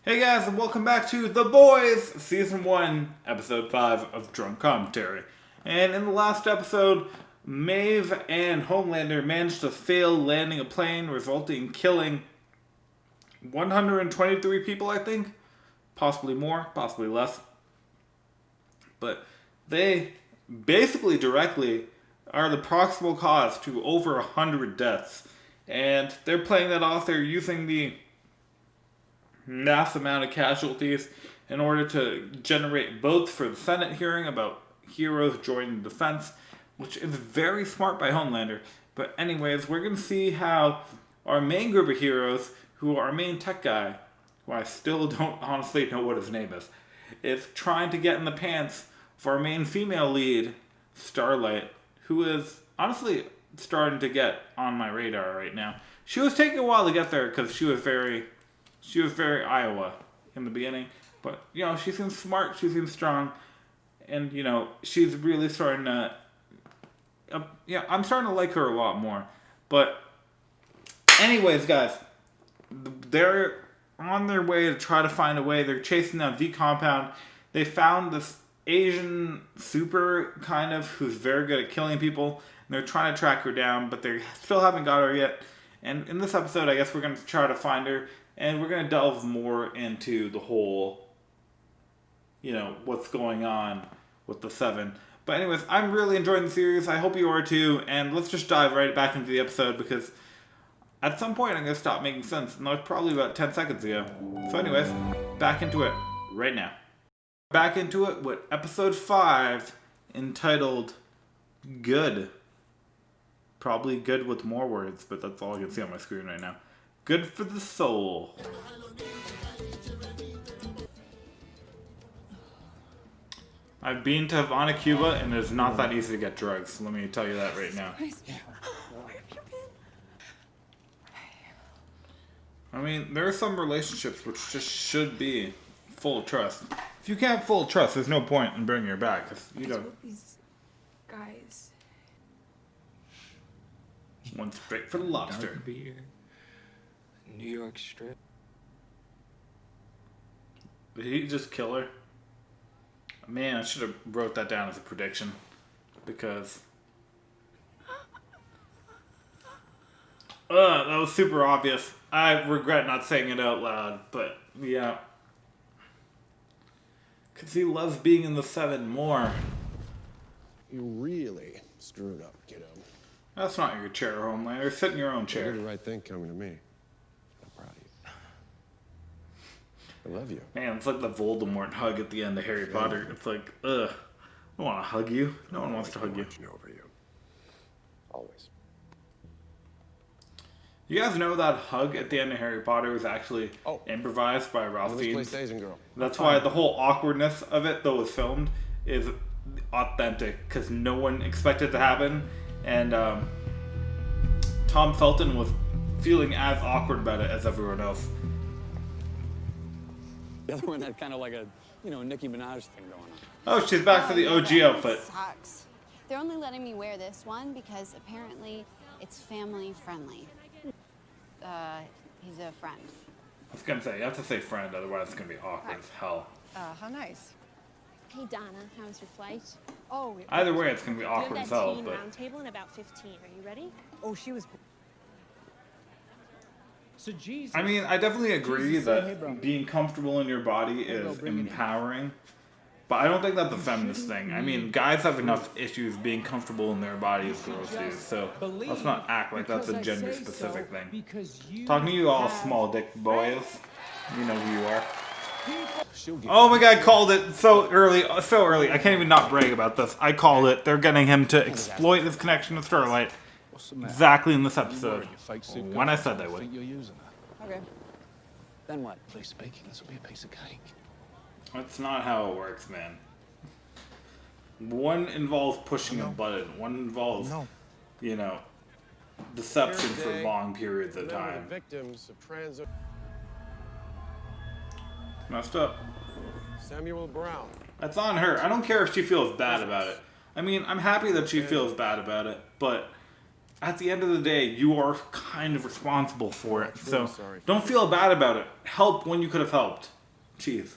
Hey guys, and welcome back to The Boys, Season 1, Episode 5 of Drunk Commentary. And in the last episode, Maeve and Homelander managed to fail landing a plane, resulting in killing 123 people, I think. Possibly more, possibly less. But they basically directly are the proximal cause to over 100 deaths. And they're playing that off, they're using the mass amount of casualties in order to generate votes for the Senate hearing about heroes joining the defense, which is very smart by Homelander. But anyways, we're going to see how our main group of heroes, who are our main tech guy, who I still don't honestly know what his name is trying to get in the pants for our main female lead, Starlight, who is honestly starting to get on my radar right now. She was taking a while to get there because she was very Iowa in the beginning, but she seems smart, she seems strong, and she's really starting to I'm starting to like her a lot more. But anyways, guys, they're on their way to try to find a way. They're chasing down V Compound. They found this Asian super kind of who's very good at killing people, and they're trying to track her down, but they still haven't got her yet. And in this episode, I guess we're going to try to find her. And we're going to delve more into the whole, what's going on with the Seven. But anyways, I'm really enjoying the series. I hope you are too. And let's just dive right back into the episode because at some point I'm going to stop making sense. And that was probably about 10 seconds ago. So anyways, back into it right now. Back into it with episode 5 entitled Good. Probably good with more words, but that's all I can see on my screen right now. Good for the soul. I've been to Havana, Cuba, and it's not that easy to get drugs. Let me tell you that right now. Where have you been? I mean, there are some relationships which just should be full of trust. If you can't full of trust, there's no point in bringing her back. Cause These guys. One straight for the lobster. Dark beer. New York Strip. Did he just kill her? Man, I should have wrote that down as a prediction. Because that was super obvious. I regret not saying it out loud, but yeah. Because he loves being in the Seven more. You really screwed up, kiddo. That's not your chair, Homelander. Sit in your own You chair. did the right thing coming to me. I'm proud of you. I love you. Man, it's like the Voldemort hug at the end of Harry Potter. It's like, ugh. I don't want to hug you. No one wants to hug you. Over you. Always. You guys know that hug at the end of Harry Potter was actually improvised by Ralph Fiennes. That's why the whole awkwardness of it, though, was filmed, is authentic because no one expected it to happen. And Tom Felton was feeling as awkward about it as everyone else. The other one had kind of like a, Nicki Minaj thing going on. Oh, she's back for the OG outfit. Sucks. They're only letting me wear this one because apparently it's family friendly. He's a friend. I was gonna say, you have to say friend, otherwise it's gonna be awkward as hell. How nice. Hey Donna, how was your flight? Oh, Either way, it's gonna be We awkward have as that hell, teen but... round table in about 15. Are you ready? oh, she was. So Jesus. I mean, I definitely agree Jesus said, "Hey, bro." that being comfortable in your body is bring it in. empowering, but I don't think that's a feminist thing. I mean, guys have enough issues being comfortable in their body as girls do, so let's not act like that's a gender-specific thing. Talking to you all small dick boys, you know who you are. Oh my god, called it so early. I can't even not brag about this. I called it. They're getting him to exploit his connection with Starlight exactly in this episode. When I said they would. Okay. Then what? Place baking. This will be a piece of cake. That's not how it works, man. One involves pushing a button. One involves, deception for long periods of time. Victims of trans. Messed up. Samuel Brown. That's on her. I don't care if she feels bad about it. I mean, I'm happy that she feels bad about it, but at the end of the day, you are kind of responsible for it. So don't feel bad about it. Help when you could have helped. Jeez.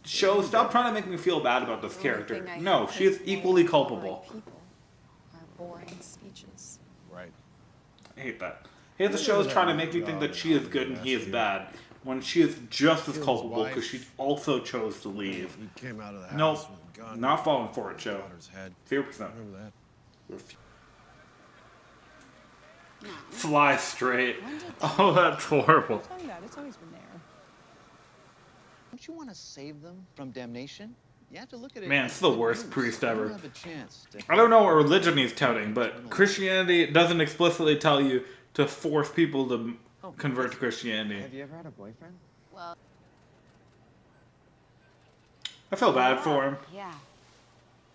Show, stop trying to make me feel bad about this character. No, she is equally culpable. People are boring speeches. Right. I hate that. Here's the show is trying to make me think that she is good and he is bad, when she is just as culpable because she also chose to leave. He came out of the house Nope, with a gun. not falling for it, show. Daughter's head. 0%. Remember that? Fly straight. Oh, that's horrible. Tell you that, it's always been there. Don't you want to save them from damnation? You have to look at it. Man, as it's the good worst news. priest You ever. don't have a chance to I don't know what religion he's touting, but Christianity doesn't explicitly tell you to force people to convert to Christianity. Have you ever had a boyfriend? Well, I feel bad for him. yeah.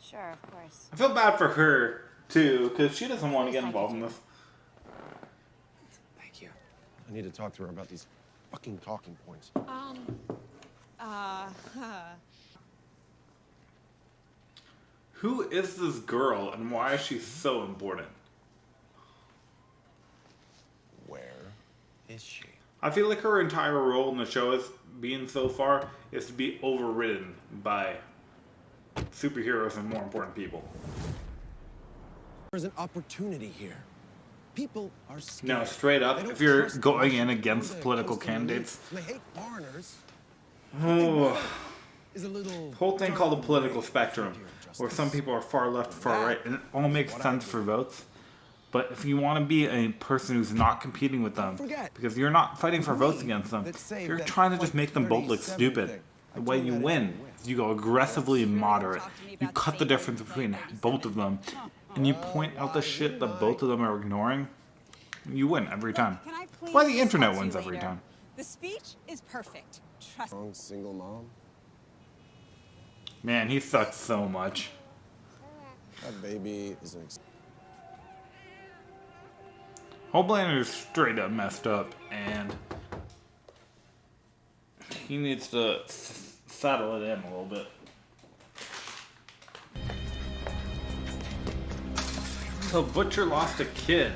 Sure, of course. I feel bad for her, too, because she doesn't want to get involved in this. Thank you. I need to talk to her about these fucking talking points. Who is this girl, and why is she so important? Where is she? I feel like her entire role in the show is being so far is to be overridden by superheroes and more important people. There's an opportunity here. People are scared. No, straight up, They don't if you're trust going us. in against They're political close to the candidates, elites, and they hate foreigners. oh, Is a little whole thing called the dark political gray spectrum, figure of where some justice. people are far left, far right, and it all makes sense for votes. But if you want to be a person who's not competing with them, because you're not fighting for votes against them, if you're trying to just make them both look stupid, the way you win is you go aggressively moderate. You cut the difference between both of them, and you point out the shit that both of them are ignoring. You win every time. Can I please Why the internet talk to wins you every later? time. The speech is perfect. Trust me. Strong single mom. Man, he sucks so much. That baby is an. Homelander is straight up messed up, and he needs to settle it in a little bit. So Butcher lost a kid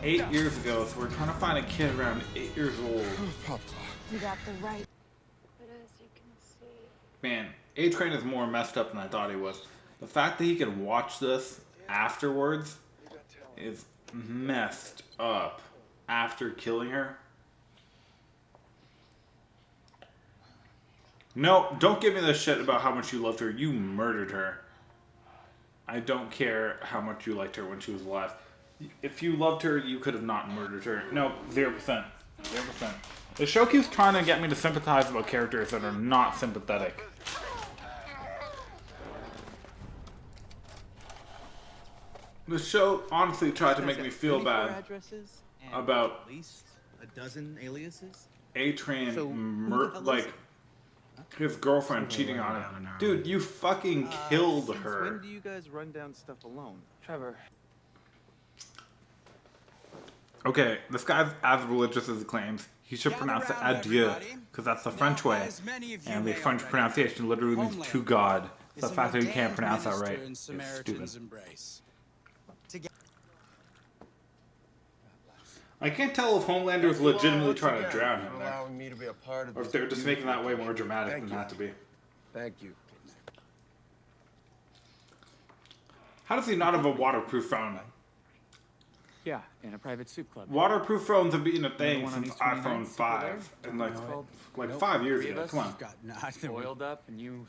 8 years ago, so we're trying to find a kid around 8 years old. You got the right. But as you can see, Man, A-Train is more messed up than I thought he was. The fact that he could watch this afterwards is messed up after killing her. No, don't give me this shit about how much you loved her. You murdered her. I don't care how much you liked her when she was alive. If you loved her, you could have not murdered her. No, 0%. 0%. The show keeps trying to get me to sympathize about characters that are not sympathetic. The show honestly tried to make me feel bad about at least a dozen aliases. A-Train, So, like, his girlfriend cheating on him. Dude, you fucking killed When her. do you guys run down stuff alone? Trevor. Okay, this guy's as religious as he claims. He should pronounce it adieu, because that's the French way. And the French pronunciation literally means to God. The fact that you can't pronounce that right is stupid. I can't tell if Homelander is legitimately trying to drown him there, Allowing me to be a part of or this if they're just making that way more beautiful dramatic Thank than you. that to be. Thank you. How does he not have a waterproof phone? Yeah, in a private soup club. Waterproof phones have been a thing one on since East 29th, iPhone super 5, there? and like Nope. 5 years Three of ago. us Come on. got oiled up, and you.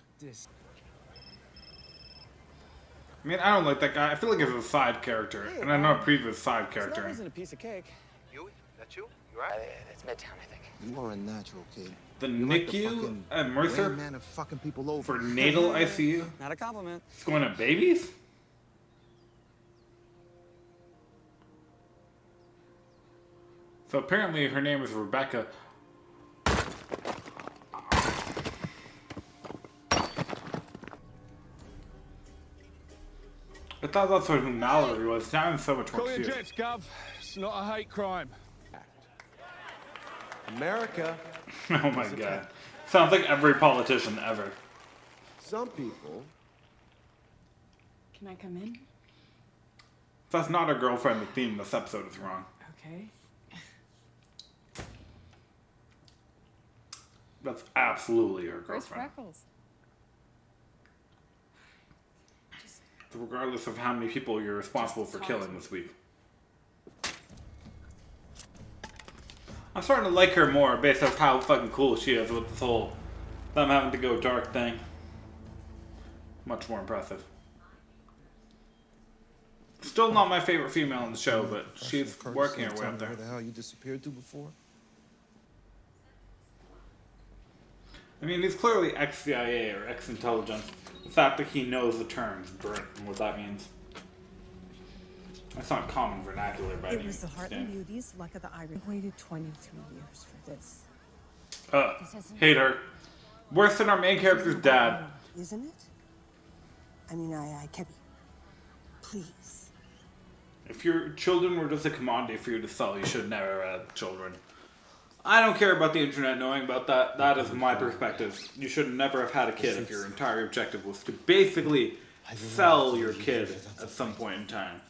I mean, I don't like that guy. I feel like he's a side character, and I'm not a previous side character. isn't a piece of cake. You? That's you? You right? That's Midtown, I think. You are a natural, kid. The You're like the NICU fucking at Mercer Rain Man of fucking people over. for natal ICU. Not a compliment. It's going to babies? So apparently her name is Rebecca. I thought that's what who Mallory was. Now I'm so much more confused. Gov. It's not a hate crime. America. Oh my god. Sounds like every politician ever. Some people. Can I come in? If that's not her girlfriend, the theme of this episode is wrong. Okay. That's absolutely her Where's girlfriend. Freckles? Regardless of how many people you're responsible for killing this week. I'm starting to like her more based off how fucking cool she is with this whole them having to go dark thing. Much more impressive. Still not my favorite female in the show, but she's working her way up there. Where the hell you disappeared to before? I mean, he's clearly ex-CIA or ex-intelligence. The fact that he knows the terms, Bert, and what that means. That's not common vernacular by any It was the Heartland standard. Beauties, luck of the Irish. I waited 23 years for this. Hate her. Worse than our main character's dad. Isn't it? I mean, I kept... Please. If your children were just a commodity for you to sell, you should never have had children. I don't care about the internet knowing about that. That is my perspective. You should never have had a kid if your entire objective was to basically sell your kid at some point in time.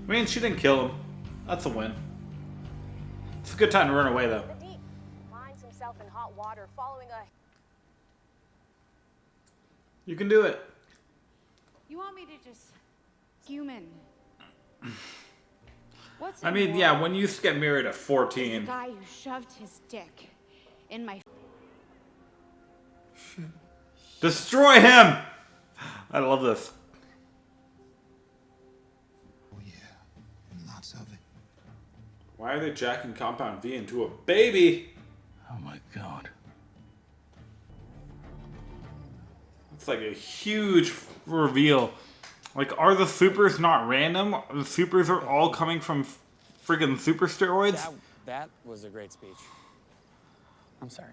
I mean, she didn't kill him. That's a win. It's a good time to run away, though. The Deep finds himself in hot water following a... You can do it. You want me to just... Human. What's I mean, yeah, when you used to get married at 14. The guy who shoved his dick in my... Destroy him! I love this. Oh yeah, and lots of it. Why are they jacking Compound V into a baby? Oh my god. It's like a huge reveal. Like, are the supers not random? The supers are all coming from friggin' super steroids? That was a great speech. I'm sorry.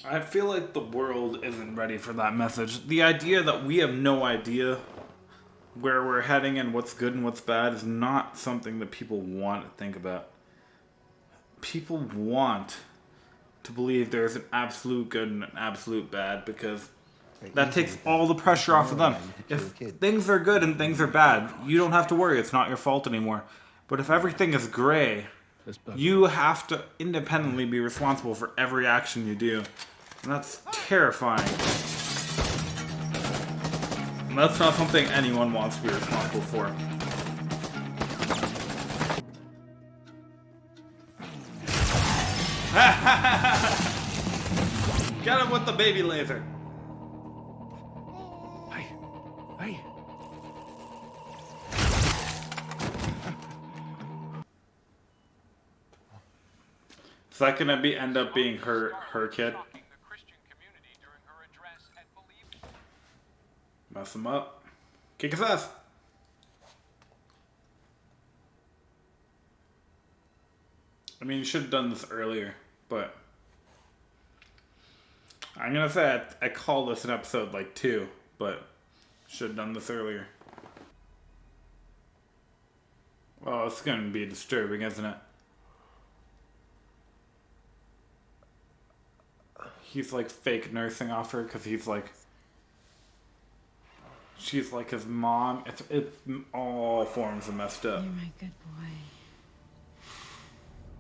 I feel like the world isn't ready for that message. The idea that we have no idea where we're heading and what's good and what's bad is not something that people want to think about. People want to believe there's an absolute good and an absolute bad because that takes all the pressure off of them. If things are good and things are bad, you don't have to worry. It's not your fault anymore. But if everything is gray, you have to independently be responsible for every action you do. And that's terrifying. And that's not something anyone wants to be responsible for. Get him with the baby laser. Hey. Is that gonna end up being her kid? Mess him up. Kick his ass. I mean, you should have done this earlier, but I'm gonna say I call this an episode like 2, but should have done this earlier. Oh, it's gonna be disturbing, isn't it? He's like fake nursing off her because he's like, she's like his mom. It's all forms of messed up. You're my good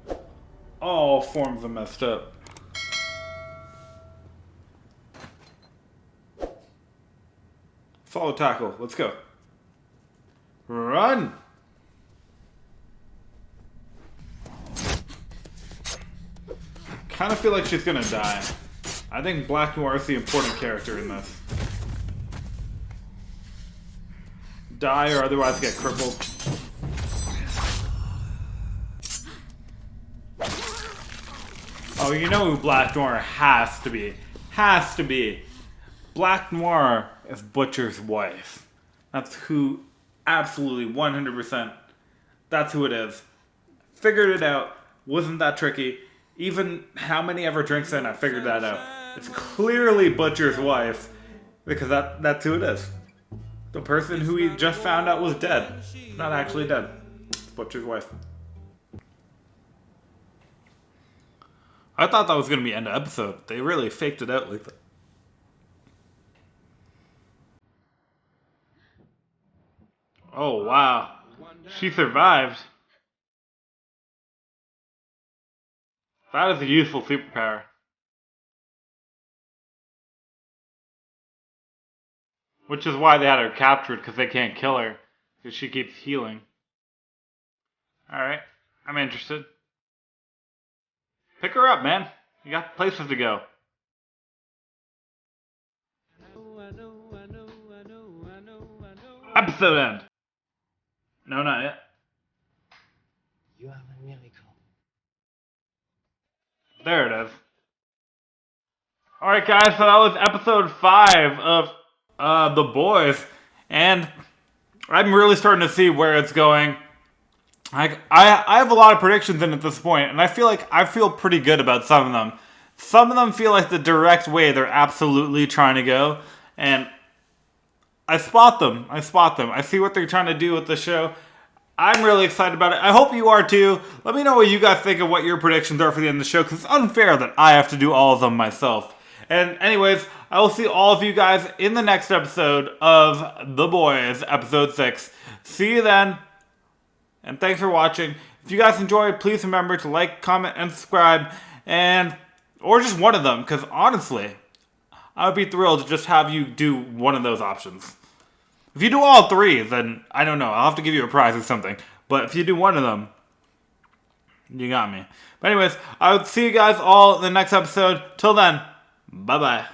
boy. All forms of messed up. Follow tackle. Let's go. Run! Kind of feel like she's gonna die. I think Black Noir is the important character in this. Die or otherwise get crippled. Oh, you know who Black Noir has to be. Has to be. Black Noir is Butcher's wife. That's who, absolutely, 100%. That's who it is. Figured it out. Wasn't that tricky. Even how many ever drinks in, I figured that out. It's clearly Butcher's wife. Because that's who it is. The person who he just found out was dead. Not actually dead. It's Butcher's wife. I thought that was going to be end of episode. They really faked it out like that. Oh, wow. She survived. That is a useful superpower. Which is why they had her captured, because they can't kill her. Because she keeps healing. Alright, I'm interested. Pick her up, man. You got places to go. Episode end. No, not yet. You are a miracle. There it is. Alright guys, so that was episode 5 of The Boys. And I'm really starting to see where it's going. I have a lot of predictions in at this point, and I feel pretty good about some of them. Some of them feel like the direct way they're absolutely trying to go, and I spot them. I see what they're trying to do with the show. I'm really excited about it. I hope you are too. Let me know what you guys think of what your predictions are for the end of the show, because it's unfair that I have to do all of them myself. And anyways, I will see all of you guys in the next episode of The Boys, episode 6. See you then. And thanks for watching. If you guys enjoyed, please remember to like, comment, and subscribe. Or just one of them, because honestly, I would be thrilled to just have you do one of those options. If you do all 3, then I don't know. I'll have to give you a prize or something. But if you do one of them, you got me. But anyways, I will see you guys all in the next episode. Till then, bye-bye.